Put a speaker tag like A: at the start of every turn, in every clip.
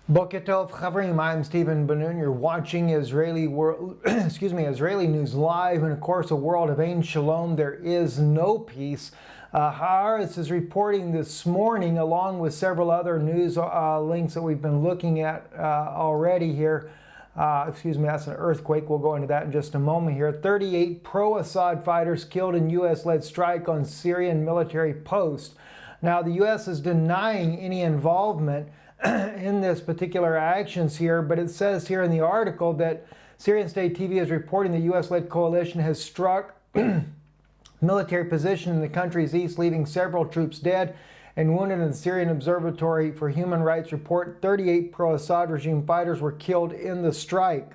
A: Boker Tov, Chavrim. I'm Stephen Benoon. You're watching Israeli Israeli News Live, and of course, a world of Ein Shalom. There is no peace. Haaretz is reporting this morning, along with several other news links that we've been looking at already here. That's an earthquake. We'll go into that in just a moment here. 38 pro-Assad fighters killed in U.S.-led strike on Syrian military post. Now, the U.S. is denying any involvement in this particular actions here, but it says here in the article that Syrian State TV is reporting the U.S.-led coalition has struck military position in the country's east, leaving several troops dead and wounded. In the Syrian Observatory for Human Rights report, 38 pro-Assad regime fighters were killed in the strike.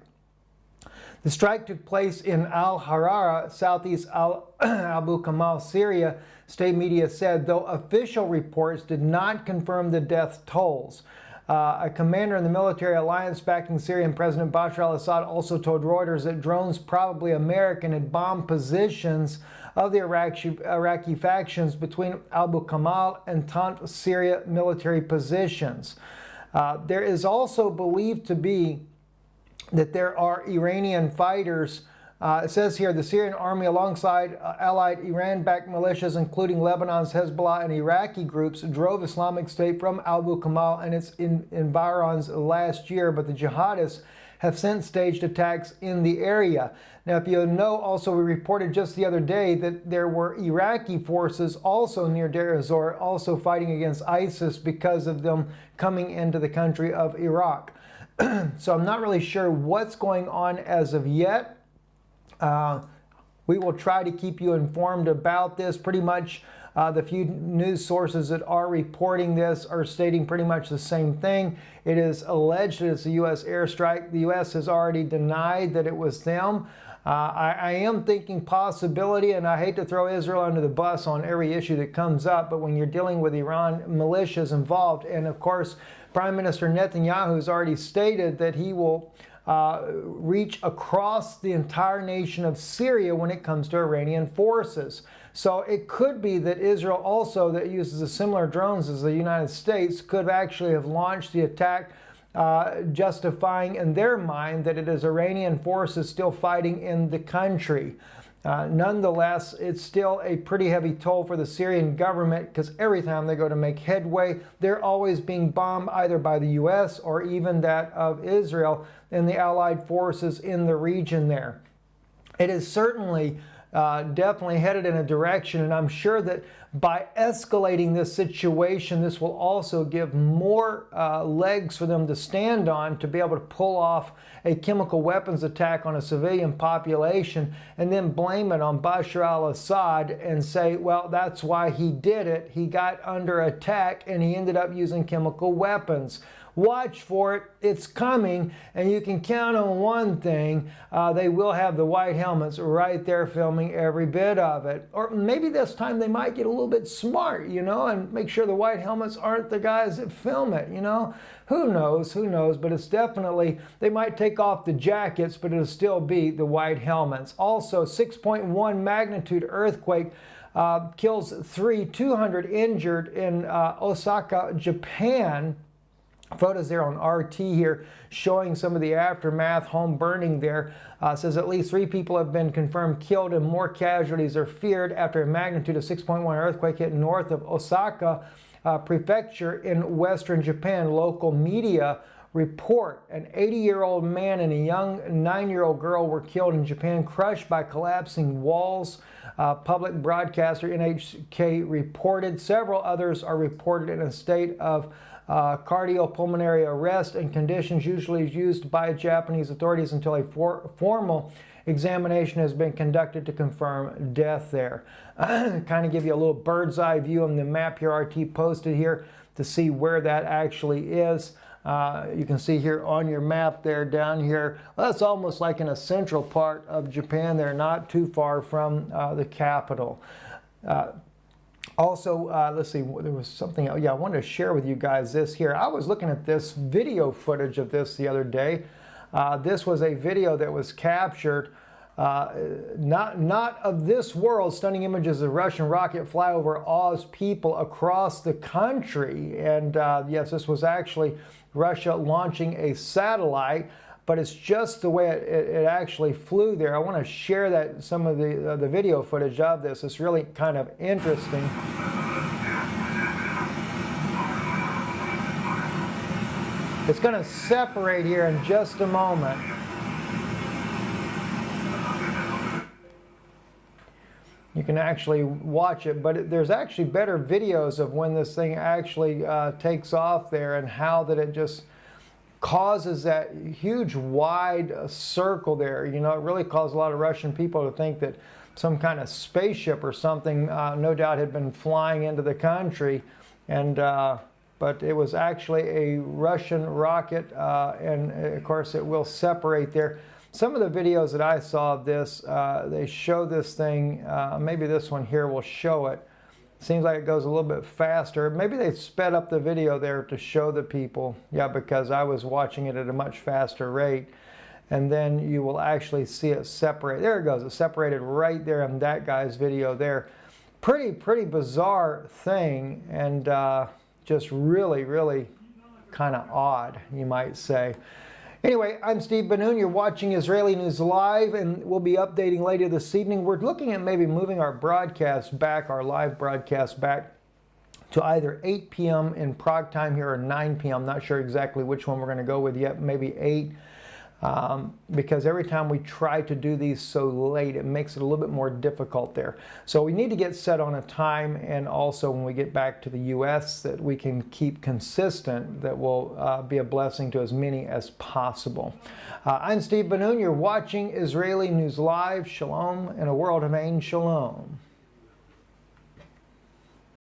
A: The strike took place in Al-Harara, southeast Abu Kamal, Syria, state media said, though official reports did not confirm the death tolls. A commander in the military alliance backing Syrian President Bashar al-Assad also told Reuters that drones, probably American, had bombed positions of the Iraqi factions between Abu Kamal and Tant Syria military positions. There is also believed to be that there are Iranian fighters. It says here the Syrian army alongside allied Iran-backed militias including Lebanon's Hezbollah and Iraqi groups drove Islamic State from Abu Kamal and its environs last year, but the jihadists have since staged attacks in the area. Now, if you know, also we reported just the other day that there were Iraqi forces also near Deir Ezzor also fighting against ISIS because of them coming into the country of Iraq. So I'm not really sure what's going on as of yet. We will try to keep you informed about this. Pretty much the few news sources that are reporting this are stating pretty much the same thing. It is alleged that it's a U.S. airstrike. The U.S. has already denied that it was them. I am thinking possibility, and I hate to throw Israel under the bus on every issue that comes up, but when you're dealing with Iran militias involved, and of course, Prime Minister Netanyahu has already stated that he will reach across the entire nation of Syria when it comes to Iranian forces. So it could be that Israel also, that uses a similar drones as the United States, could actually have launched the attack, justifying in their mind that it is Iranian forces still fighting in the country. Nonetheless, it's still a pretty heavy toll for the Syrian government because every time they go to make headway, they're always being bombed either by the U.S. or even that of Israel and the allied forces in the region there. It is certainly definitely headed in a direction, and I'm sure that by escalating this situation, this will also give more legs for them to stand on to be able to pull off a chemical weapons attack on a civilian population and then blame it on Bashar al-Assad and say, well, that's why he did it. He got under attack and he ended up using chemical weapons. Watch for it. It's coming, and you can count on one thing. They will have the white helmets right there filming every bit of it. Or maybe this time they might get a little bit smart, and make sure the white helmets aren't the guys that film it, Who knows, but it's definitely, they might take off the jackets, but it'll still be the white helmets. Also, 6.1 magnitude earthquake kills 200 injured in Osaka, Japan. Photos there on RT here showing some of the aftermath, home burning there. Says at least 3 people have been confirmed killed and more casualties are feared after a magnitude of 6.1 earthquake hit north of Osaka prefecture in western Japan. Local media report an 80-year-old man and a young 9-year-old girl were killed in Japan, crushed by collapsing walls. Public broadcaster NHK reported. Several others are reported in a state of cardiopulmonary arrest and conditions usually used by Japanese authorities until a formal examination has been conducted to confirm death there. Kind of give you a little bird's eye view on the map here RT posted here to see where that actually is. You can see here on your map there down here, well, that's almost like in a central part of Japan there, not too far from the capital. Also, let's see, there was something else. Yeah, I wanted to share with you guys this here. I was looking at this video footage of this the other day. This was a video that was captured Not of this world. Stunning images of Russian rocket flyover awes people across the country. And yes, this was actually Russia launching a satellite, but it's just the way it actually flew there. I want to share that some of the video footage of this. It's really kind of interesting. It's going to separate here in just a moment. You can actually watch it, but there's actually better videos of when this thing actually takes off there, and how that it just causes that huge wide circle there. You know, it really caused a lot of Russian people to think that some kind of spaceship or something no doubt had been flying into the country, and but it was actually a Russian rocket, and of course it will separate there. Some of the videos that I saw of this, they show this thing, maybe this one here will show it. Seems like it goes a little bit faster. Maybe they sped up the video there to show the people. Yeah, because I was watching it at a much faster rate. And then you will actually see it separate. There it goes. It separated right there in that guy's video there. Pretty bizarre thing, and just really kind of odd, you might say. Anyway, I'm Steve Benoon. You're watching Israeli News Live, and we'll be updating later this evening. We're looking at maybe moving our broadcast back, our live broadcast back, to either 8 p.m. in Prague time here or 9 p.m. I'm not sure exactly which one we're going to go with yet. Maybe 8. Because every time we try to do these so late, it makes it a little bit more difficult there. So we need to get set on a time, and also when we get back to the U.S. that we can keep consistent, that will be a blessing to as many as possible. I'm Steve Benoon. You're watching Israeli News Live. Shalom, in a world of Ein Shalom.